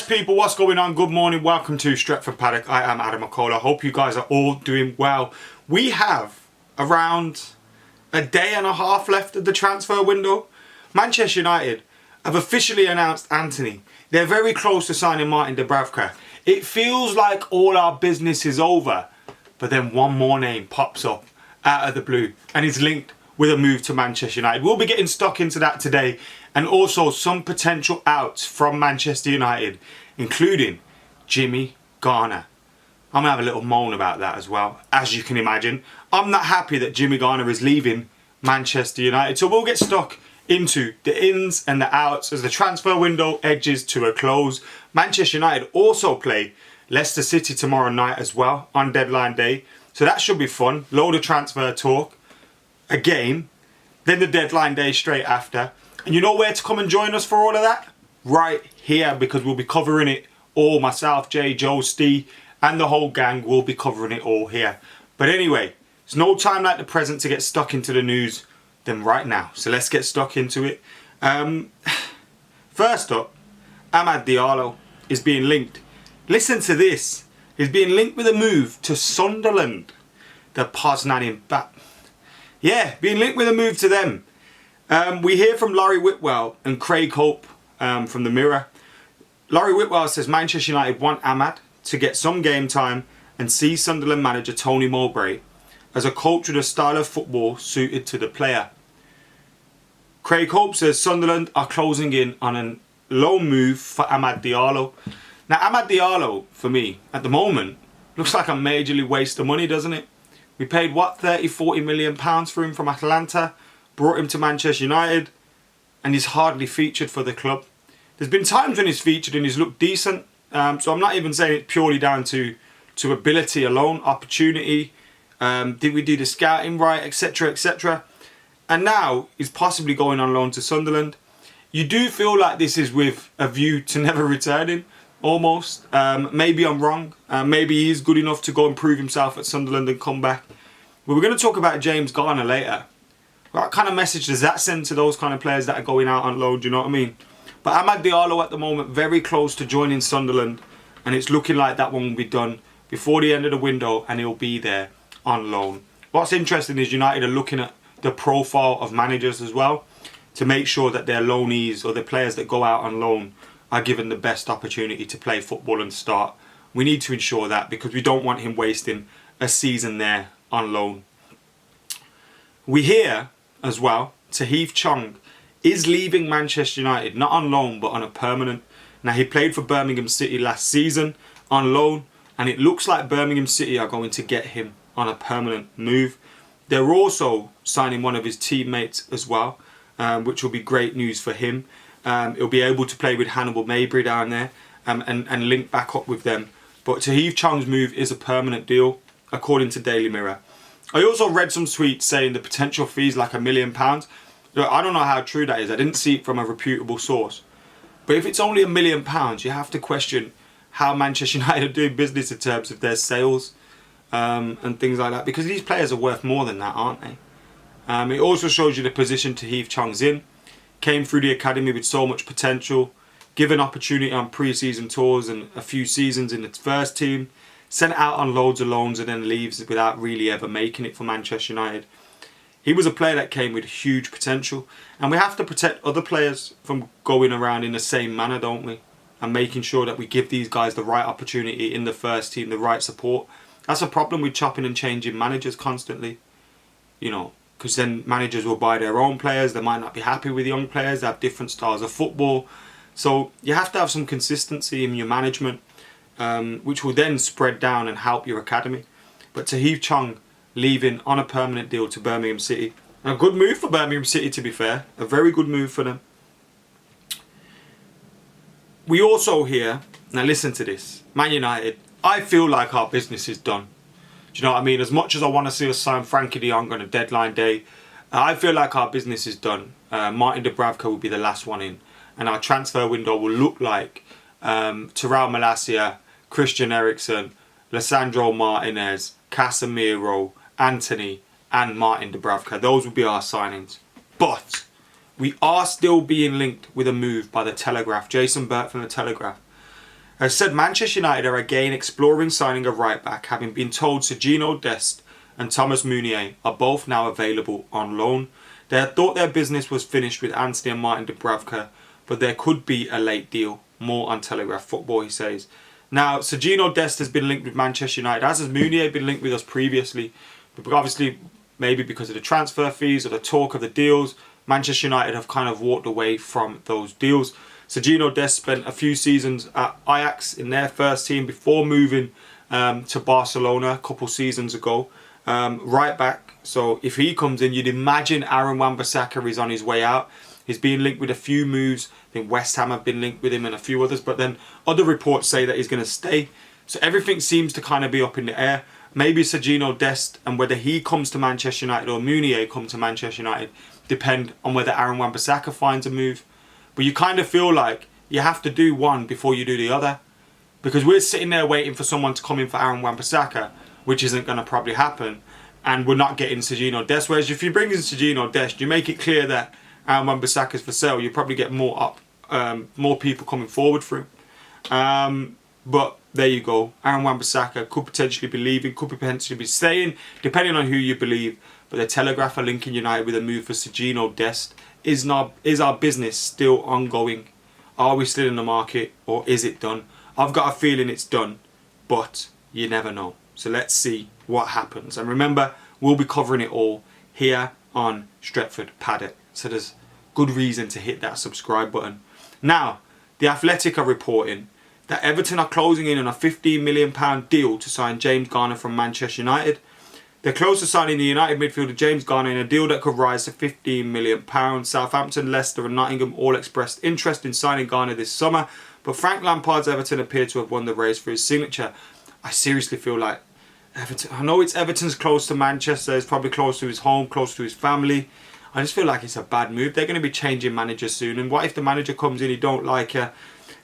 Yes, people, what's going on? Good morning. Welcome to Stretford Paddock. I am Adam McCall. I hope you guys are all doing well. We have around a day and a half left of the transfer window. Manchester United have officially announced Anthony. They're very close to signing Martin Dubravka. It feels like all our business is over, but then one more name pops up out of the blue and is linked with a move to Manchester United. We'll be getting stuck into that today, and also some potential outs from Manchester United, including Jimmy Garner. I'm going to have a little moan about that as well. As you can imagine, I'm not happy that Jimmy Garner is leaving Manchester United. So we'll get stuck into the ins and the outs as the transfer window edges to a close. Manchester United also play Leicester City tomorrow night as well on deadline day. So that should be fun. Load of transfer talk. A game. Then the deadline day straight after. And you know where to come and join us for all of that? Right here, because we'll be covering it all. Myself, Jay, Joe, Steve, and the whole gang will be covering it all here. But anyway, there's no time like the present to get stuck into the news than right now. So let's get stuck into it. First up, Amad Diallo is being linked. Listen to this. He's being linked with a move to Sunderland. The Poznań back. Yeah, being linked with a move to them. We hear from Laurie Whitwell and Craig Hope from the Mirror. Laurie Whitwell says Manchester United want Amad to get some game time and see Sunderland manager Tony Mowbray as a coach with a style of football suited to the player. Craig Hope says Sunderland are closing in on a loan move for Amad Diallo. Now, Amad Diallo, for me, at the moment, looks like a majorly waste of money, doesn't it? We paid, what, 30-40 million pounds for him from Atalanta, brought him to Manchester United, and he's hardly featured for the club. There's been times when he's featured and he's looked decent, so I'm not even saying it purely down to ability alone, opportunity, did we do the scouting right, etc, etc. And now he's possibly going on loan to Sunderland. You do feel like this is with a view to never returning, almost. Maybe I'm wrong. Maybe he is good enough to go and prove himself at Sunderland and come back. But we're going to talk about James Garner later. What kind of message does that send to those kind of players that are going out on loan? Do you know what I mean? But Amad Diallo at the moment very close to joining Sunderland, and it's looking like that one will be done before the end of the window, and he'll be there on loan. What's interesting is United are looking at the profile of managers as well to make sure that their loanees or the players that go out on loan are given the best opportunity to play football and start. We need to ensure that because we don't want him wasting a season there on loan. We hear as well, Tahith Chong is leaving Manchester United, not on loan but on a permanent. Now, he played for Birmingham City last season on loan, and it looks like Birmingham City are going to get him on a permanent move. They're also signing one of his teammates as well, which will be great news for him. He'll be able to play with Hannibal Mabry down there and link back up with them. But Tahith Chong's move is a permanent deal, according to Daily Mirror. I also read some tweets saying the potential fee is like £1 million. Look, I don't know how true that is. I didn't see it from a reputable source. But if it's only £1 million, you have to question how Manchester United are doing business in terms of their sales and things like that. Because these players are worth more than that, aren't they? It also shows you the position Tahith Chong's in. Came through the academy with so much potential. Given opportunity on pre-season tours and a few seasons in the first team. Sent out on loads of loans and then leaves without really ever making it for Manchester United. He was a player that came with huge potential. And we have to protect other players from going around in the same manner, don't we? And making sure that we give these guys the right opportunity in the first team, the right support. That's a problem with chopping and changing managers constantly. You know, because then managers will buy their own players. They might not be happy with young players. They have different styles of football. So you have to have some consistency in your management, which will then spread down and help your academy. But Tahith Chong leaving on a permanent deal to Birmingham City. A good move for Birmingham City, to be fair. A very good move for them. We also hear, now listen to this, Man United, I feel like our business is done. Do you know what I mean? As much as I want to see us sign Frankie de Jong on a deadline day, I feel like our business is done. Martin Dubravka will be the last one in. And our transfer window will look like Terrell Malacia, Christian Eriksen, Lissandro Martinez, Casemiro, Anthony and Martin Dubravka. Those will be our signings. But we are still being linked with a move by the Telegraph. Jason Burt from the Telegraph Has said Manchester United are again exploring signing a right back, having been told Sergio Dest and Thomas Meunier are both now available on loan. They had thought their business was finished with Anthony and Martin Dubravka, but there could be a late deal. More on Telegraph Football, he says. Now, Sergio Dest has been linked with Manchester United, as has Meunier been linked with us previously. But obviously, maybe because of the transfer fees or the talk of the deals, Manchester United have kind of walked away from those deals. Sergio Dest spent a few seasons at Ajax in their first team before moving to Barcelona a couple seasons ago. Right back. So if he comes in, you'd imagine Aaron Wan-Bissaka is on his way out. He's being linked with a few moves. I think West Ham have been linked with him and a few others. But then other reports say that he's going to stay. So everything seems to kind of be up in the air. Maybe Sergio Dest, and whether he comes to Manchester United or Meunier come to Manchester United depend on whether Aaron Wan-Bissaka finds a move. But you kind of feel like you have to do one before you do the other. Because we're sitting there waiting for someone to come in for Aaron Wan-Bissaka, which isn't going to probably happen. And we're not getting Sergio Dest. Whereas if you bring in Sergio Dest, you make it clear that Aaron Wan-Bissaka is for sale, you probably get more people coming forward for him. But there you go. Aaron Wan-Bissaka could potentially be leaving, could potentially be staying, depending on who you believe. But the Telegraph are linking United with a move for Sergio Dest. Is our business still ongoing? Are we still in the market, or is it done? I've got a feeling it's done, but you never know. So let's see what happens. And remember, we'll be covering it all here on Stretford Paddock. So there's good reason to hit that subscribe button. Now, The Athletic are reporting that Everton are closing in on a £15 million deal to sign James Garner from Manchester United. They're close to signing the United midfielder James Garner in a deal that could rise to £15 million. Southampton, Leicester and Nottingham all expressed interest in signing Garner this summer, but Frank Lampard's Everton appear to have won the race for his signature. I seriously feel like Everton, I know Everton's close to Manchester, it's probably close to his home, close to his family. I just feel like it's a bad move. They're going to be changing managers soon, and what if the manager comes in, he don't like her?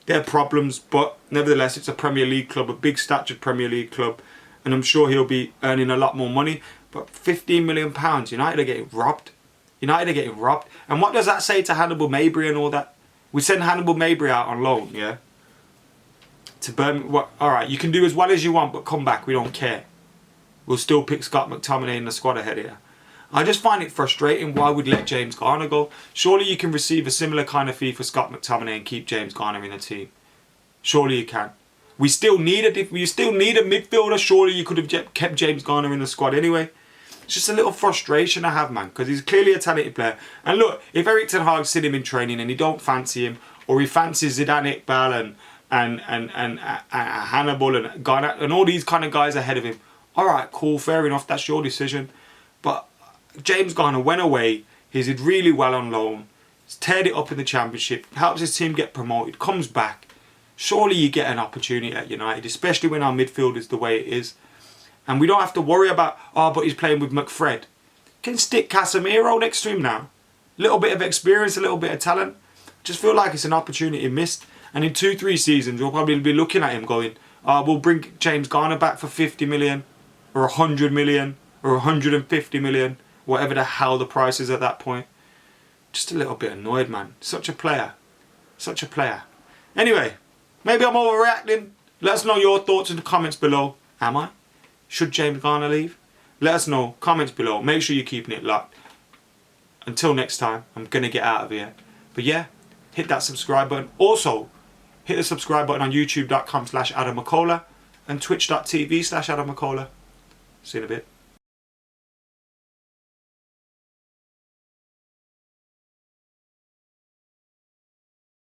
There are problems, but nevertheless, it's a Premier League club, a big statured Premier League club, and I'm sure he'll be earning a lot more money. But £15 million, United are getting robbed. United are getting robbed. And what does that say to Hannibal Mabry and all that? We send Hannibal Mabry out on loan, yeah? To Birmingham. What? All right, you can do as well as you want, but come back. We don't care. We'll still pick Scott McTominay in the squad ahead here. I just find it frustrating why we'd let James Garner go. Surely you can receive a similar kind of fee for Scott McTominay and keep James Garner in the team. Surely you can. We still need a midfielder. Surely you could have kept James Garner in the squad anyway. It's just a little frustration I have, man, because he's clearly a talented player. And look, if Erik ten Hag's seen him in training and he don't fancy him, or he fancies Zidane Iqbal and Hannibal and Garner and all these kind of guys ahead of him, all right, cool, fair enough, that's your decision. But James Garner went away. He did really well on loan. He's teared it up in the Championship. Helps his team get promoted. Comes back. Surely you get an opportunity at United, especially when our midfield is the way it is. And we don't have to worry about, oh, but he's playing with McFred. Can stick Casemiro next to him now. A little bit of experience, a little bit of talent. Just feel like it's an opportunity missed. And in 2-3 seasons, you'll probably be looking at him going, oh, we'll bring James Garner back for 50 million, or 100 million, or 150 million, whatever the hell the price is at that point. Just a little bit annoyed, man. Such a player. Such a player. Anyway, maybe I'm overreacting. Let us know your thoughts in the comments below. Am I? Should James Garner leave? Let us know. Comments below. Make sure you're keeping it locked. Until next time, I'm going to get out of here. But yeah, hit that subscribe button. Also, hit the subscribe button on youtube.com/Adam McCullough and twitch.tv/Adam McCullough. See you in a bit.